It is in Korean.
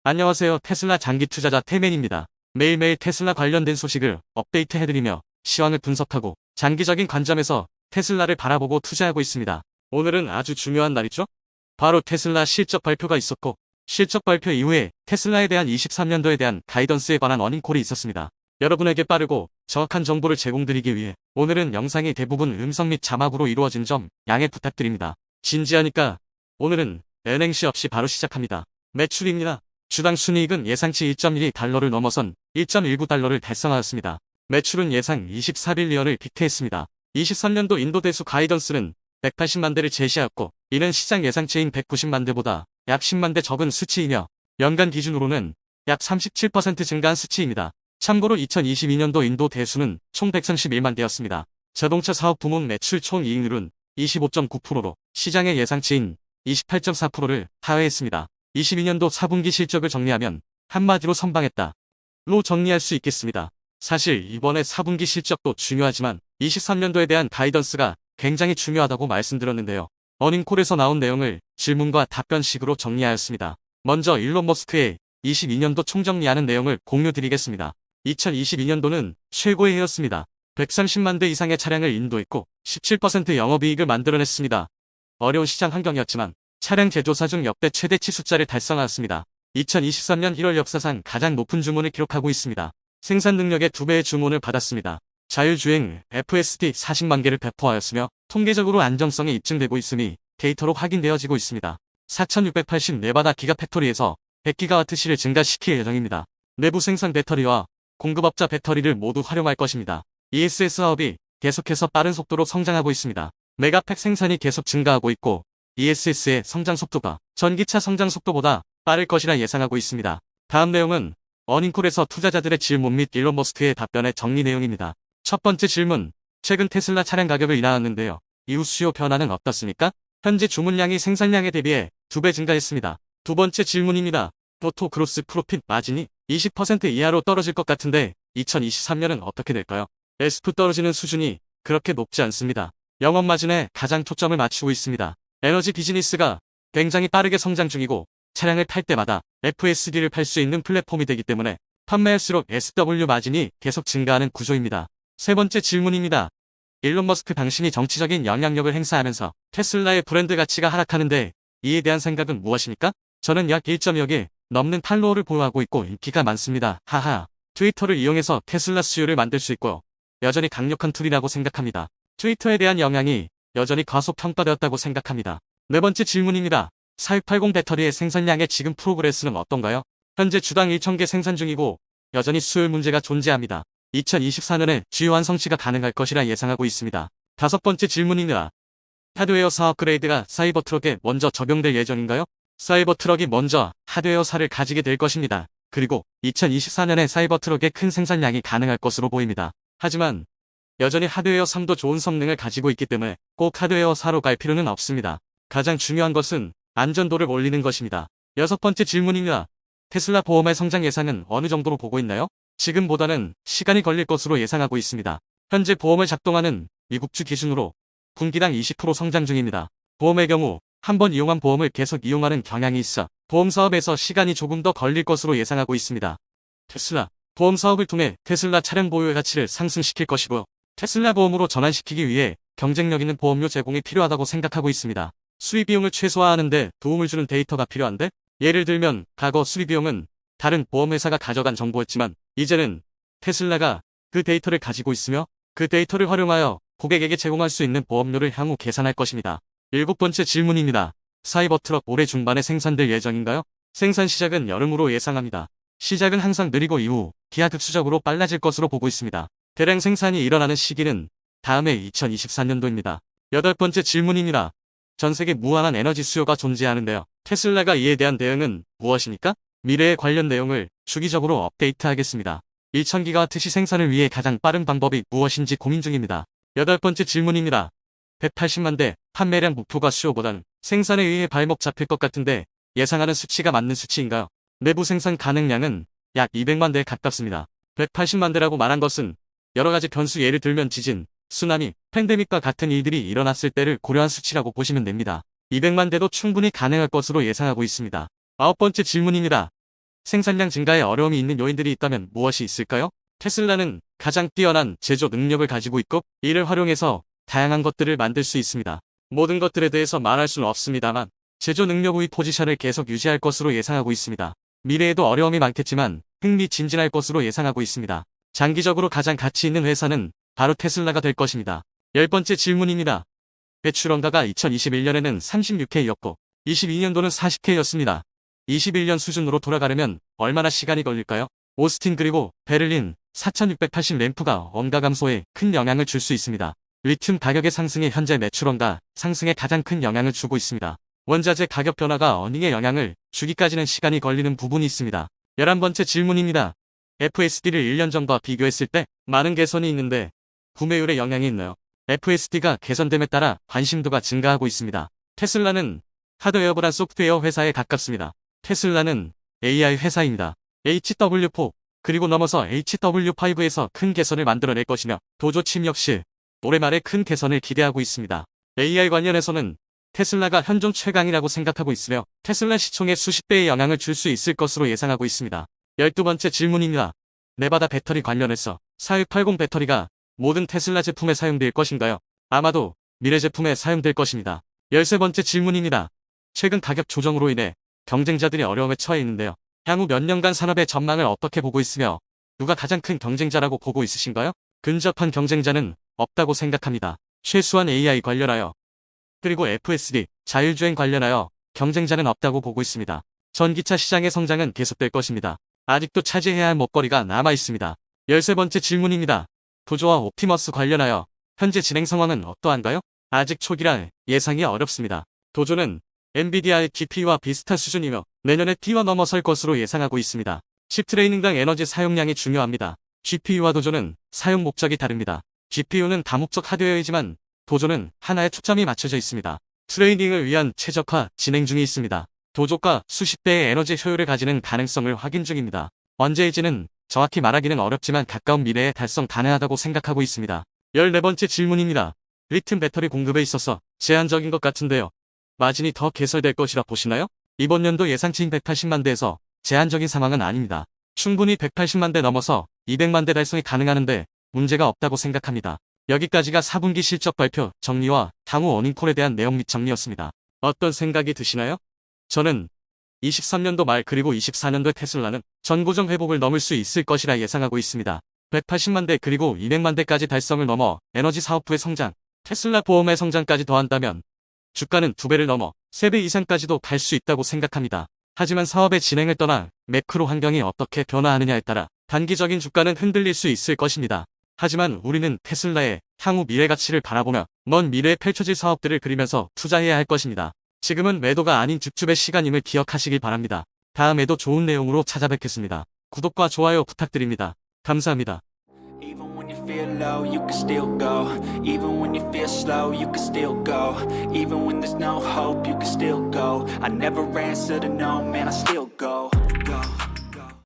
안녕하세요. 테슬라 장기 투자자 태맨입니다. 매일매일 테슬라 관련된 소식을 업데이트해드리며 시황을 분석하고 장기적인 관점에서 테슬라를 바라보고 투자하고 있습니다. 오늘은 아주 중요한 날이죠? 바로 테슬라 실적 발표가 있었고, 실적 발표 이후에 테슬라에 대한 23년도에 대한 가이던스에 관한 어닝콜이 있었습니다. 여러분에게 빠르고 정확한 정보를 제공드리기 위해 오늘은 영상이 대부분 음성 및 자막으로 이루어진 점 양해 부탁드립니다. 진지하니까 오늘은 은행시 없이 바로 시작합니다. 매출입니다. 주당 순이익은 예상치 1.12달러를 넘어선 1.19달러를 달성하였습니다. 매출은 예상 24빌리언을 빅트했습니다. 23년도 인도 대수 가이던스는 180만 대를 제시하였고, 이는 시장 예상치인 190만 대보다 약 10만 대 적은 수치이며 연간 기준으로는 약 37% 증가한 수치입니다. 참고로 2022년도 인도 대수는 총 131만 대였습니다. 자동차 사업 부문 매출 총이익률은 25.9%로 시장의 예상치인 28.4%를 하회했습니다. 22년도 4분기 실적을 정리하면 한마디로 선방했다 로 정리할 수 있겠습니다. 사실 이번에 4분기 실적도 중요하지만 23년도에 대한 가이던스가 굉장히 중요하다고 말씀드렸는데요. 어닝콜에서 나온 내용을 질문과 답변식으로 정리하였습니다. 먼저 일론 머스크의 22년도 총정리하는 내용을 공유드리겠습니다. 2022년도는 최고의 해였습니다. 130만 대 이상의 차량을 인도했고 17% 영업이익을 만들어냈습니다. 어려운 시장 환경이었지만 차량 제조사 중 역대 최대치 숫자를 달성하였습니다. 2023년 1월 역사상 가장 높은 주문을 기록하고 있습니다. 생산 능력의 2배의 주문을 받았습니다. 자율주행 FSD 40만 개를 배포하였으며 통계적으로 안정성이 입증되고 있음이 데이터로 확인되어지고 있습니다. 4680 네바다 기가팩토리에서 100GWh를 증가시킬 예정입니다. 내부 생산 배터리와 공급업자 배터리를 모두 활용할 것입니다. ESS 사업이 계속해서 빠른 속도로 성장하고 있습니다. 메가팩 생산이 계속 증가하고 있고 ESS의 성장 속도가 전기차 성장 속도보다 빠를 것이라 예상하고 있습니다. 다음 내용은 어닝콜에서 투자자들의 질문 및 일론 머스크의 답변의 정리 내용입니다. 첫 번째 질문, 최근 테슬라 차량 가격을 인하하는데요. 이후 수요 변화는 어떻습니까? 현재 주문량이 생산량에 대비해 2배 증가했습니다. 두 번째 질문입니다. 토토 그로스 프로핏 마진이 20% 이하로 떨어질 것 같은데 2023년은 어떻게 될까요? SF 떨어지는 수준이 그렇게 높지 않습니다. 영업 마진에 가장 초점을 맞추고 있습니다. 에너지 비즈니스가 굉장히 빠르게 성장 중이고 차량을 팔 때마다 FSD를 팔 수 있는 플랫폼이 되기 때문에 판매할수록 SW 마진이 계속 증가하는 구조입니다. 세 번째 질문입니다. 일론 머스크 당신이 정치적인 영향력을 행사하면서 테슬라의 브랜드 가치가 하락하는데 이에 대한 생각은 무엇입니까? 저는 약 1.2억이 넘는 팔로워를 보유하고 있고 인기가 많습니다. 하하. 트위터를 이용해서 테슬라 수요를 만들 수 있고요. 여전히 강력한 툴이라고 생각합니다. 트위터에 대한 영향이 여전히 과소평가되었다고 생각합니다. 네 번째 질문입니다. 4680 배터리의 생산량의 지금 프로그레스는 어떤가요? 현재 주당 1000개 생산 중이고 여전히 수율 문제가 존재합니다. 2024년에 주요한 성취가 가능할 것이라 예상하고 있습니다. 다섯 번째 질문입니다. 하드웨어 사 업그레이드가 사이버 트럭에 먼저 적용될 예정인가요? 사이버 트럭이 먼저 하드웨어사를 가지게 될 것입니다. 그리고 2024년에 사이버 트럭의 큰 생산량이 가능할 것으로 보입니다. 하지만 여전히 하드웨어 3도 좋은 성능을 가지고 있기 때문에 꼭 하드웨어 4로 갈 필요는 없습니다. 가장 중요한 것은 안전도를 올리는 것입니다. 여섯 번째 질문입니다. 테슬라 보험의 성장 예상은 어느 정도로 보고 있나요? 지금보다는 시간이 걸릴 것으로 예상하고 있습니다. 현재 보험을 작동하는 미국주 기준으로 분기당 20% 성장 중입니다. 보험의 경우 한 번 이용한 보험을 계속 이용하는 경향이 있어 보험 사업에서 시간이 조금 더 걸릴 것으로 예상하고 있습니다. 테슬라 보험 사업을 통해 테슬라 차량 보유의 가치를 상승시킬 것이고요. 테슬라 보험으로 전환시키기 위해 경쟁력 있는 보험료 제공이 필요하다고 생각하고 있습니다. 수리 비용을 최소화하는 데 도움을 주는 데이터가 필요한데, 예를 들면 과거 수리 비용은 다른 보험회사가 가져간 정보였지만 이제는 테슬라가 그 데이터를 가지고 있으며 그 데이터를 활용하여 고객에게 제공할 수 있는 보험료를 향후 계산할 것입니다. 일곱 번째 질문입니다. 사이버트럭 올해 중반에 생산될 예정인가요? 생산 시작은 여름으로 예상합니다. 시작은 항상 느리고 이후 기하급수적으로 빨라질 것으로 보고 있습니다. 대량 생산이 일어나는 시기는 다음해 2024년도입니다. 여덟 번째 질문입니다. 전 세계 무한한 에너지 수요가 존재하는데요. 테슬라가 이에 대한 대응은 무엇입니까? 미래에 관련 내용을 주기적으로 업데이트하겠습니다. 1000GWh 생산을 위해 가장 빠른 방법이 무엇인지 고민 중입니다. 여덟 번째 질문입니다. 180만 대 판매량 목표가 수요보다는 생산에 의해 발목 잡힐 것 같은데 예상하는 수치가 맞는 수치인가요? 내부 생산 가능량은 약 200만 대에 가깝습니다. 180만 대라고 말한 것은 여러가지 변수 예를 들면 지진, 쓰나미, 팬데믹과 같은 일들이 일어났을 때를 고려한 수치라고 보시면 됩니다. 200만 대도 충분히 가능할 것으로 예상하고 있습니다. 아홉 번째 질문입니다. 생산량 증가에 어려움이 있는 요인들이 있다면 무엇이 있을까요? 테슬라는 가장 뛰어난 제조 능력을 가지고 있고 이를 활용해서 다양한 것들을 만들 수 있습니다. 모든 것들에 대해서 말할 수는 없습니다만 제조 능력 우위 포지션을 계속 유지할 것으로 예상하고 있습니다. 미래에도 어려움이 많겠지만 흥미진진할 것으로 예상하고 있습니다. 장기적으로 가장 가치 있는 회사는 바로 테슬라가 될 것입니다. 10번째 질문입니다. 배출 원가가 2021년에는 36K였고 22년도는 40K였습니다. 21년 수준으로 돌아가려면 얼마나 시간이 걸릴까요? 오스틴 그리고 베를린 4680 램프가 원가 감소에 큰 영향을 줄 수 있습니다. 리튬 가격의 상승이 현재 매출 원가 상승에 가장 큰 영향을 주고 있습니다. 원자재 가격 변화가 어닝에 영향을 주기까지는 시간이 걸리는 부분이 있습니다. 11번째 질문입니다. FSD를 1년 전과 비교했을 때 많은 개선이 있는데 구매율에 영향이 있나요? FSD가 개선됨에 따라 관심도가 증가하고 있습니다. 테슬라는 하드웨어보다 소프트웨어 회사에 가깝습니다. 테슬라는 AI 회사입니다. HW4 그리고 넘어서 HW5에서 큰 개선을 만들어낼 것이며 도조 칩 역시 올해 말에 큰 개선을 기대하고 있습니다. AI 관련해서는 테슬라가 현존 최강이라고 생각하고 있으며 테슬라 시총에 수십 배의 영향을 줄 수 있을 것으로 예상하고 있습니다. 12번째 질문입니다. 네바다 배터리 관련해서 4680 배터리가 모든 테슬라 제품에 사용될 것인가요? 아마도 미래 제품에 사용될 것입니다. 13번째 질문입니다. 최근 가격 조정으로 인해 경쟁자들이 어려움에 처해 있는데요. 향후 몇 년간 산업의 전망을 어떻게 보고 있으며 누가 가장 큰 경쟁자라고 보고 있으신가요? 근접한 경쟁자는 없다고 생각합니다. 최소한 AI 관련하여 그리고 FSD, 자율주행 관련하여 경쟁자는 없다고 보고 있습니다. 전기차 시장의 성장은 계속될 것입니다. 아직도 차지해야 할 먹거리가 남아 있습니다. 13번째 질문입니다. 도조와 옵티머스 관련하여 현재 진행 상황은 어떠한가요? 아직 초기라 예상이 어렵습니다. 도조는 엔비디아의 GPU와 비슷한 수준이며 내년에 T와 넘어설 것으로 예상하고 있습니다. 칩 트레이닝당 에너지 사용량이 중요합니다. GPU와 도조는 사용 목적이 다릅니다. GPU는 다목적 하드웨어이지만 도조는 하나에 초점이 맞춰져 있습니다. 트레이닝을 위한 최적화 진행 중에 있습니다. 도조가 수십 배의 에너지 효율을 가지는 가능성을 확인 중입니다. 언제일지는 정확히 말하기는 어렵지만 가까운 미래에 달성 가능하다고 생각하고 있습니다. 14번째 질문입니다. 리튬 배터리 공급에 있어서 제한적인 것 같은데요. 마진이 더 개설될 것이라 보시나요? 이번 연도 예상치인 180만 대에서 제한적인 상황은 아닙니다. 충분히 180만 대 넘어서 200만 대 달성이 가능하는데 문제가 없다고 생각합니다. 여기까지가 4분기 실적 발표 정리와 향후 어닝콜에 대한 내용 및 정리였습니다. 어떤 생각이 드시나요? 저는 23년도 말 그리고 24년도에 테슬라는 전고점 회복을 넘을 수 있을 것이라 예상하고 있습니다. 180만 대 그리고 200만 대까지 달성을 넘어 에너지 사업부의 성장, 테슬라 보험의 성장까지 더한다면 주가는 2배를 넘어 3배 이상까지도 갈 수 있다고 생각합니다. 하지만 사업의 진행을 떠나 매크로 환경이 어떻게 변화하느냐에 따라 단기적인 주가는 흔들릴 수 있을 것입니다. 하지만 우리는 테슬라의 향후 미래 가치를 바라보며 먼 미래에 펼쳐질 사업들을 그리면서 투자해야 할 것입니다. 지금은 매도가 아닌 줍줍의 시간임을 기억하시길 바랍니다. 다음에도 좋은 내용으로 찾아뵙겠습니다. 구독과 좋아요 부탁드립니다. 감사합니다. Even when you feel low, you can still go. Even when you feel slow, you can still go. Even when there's no hope, you can still go. I never answer to no, man, I still go.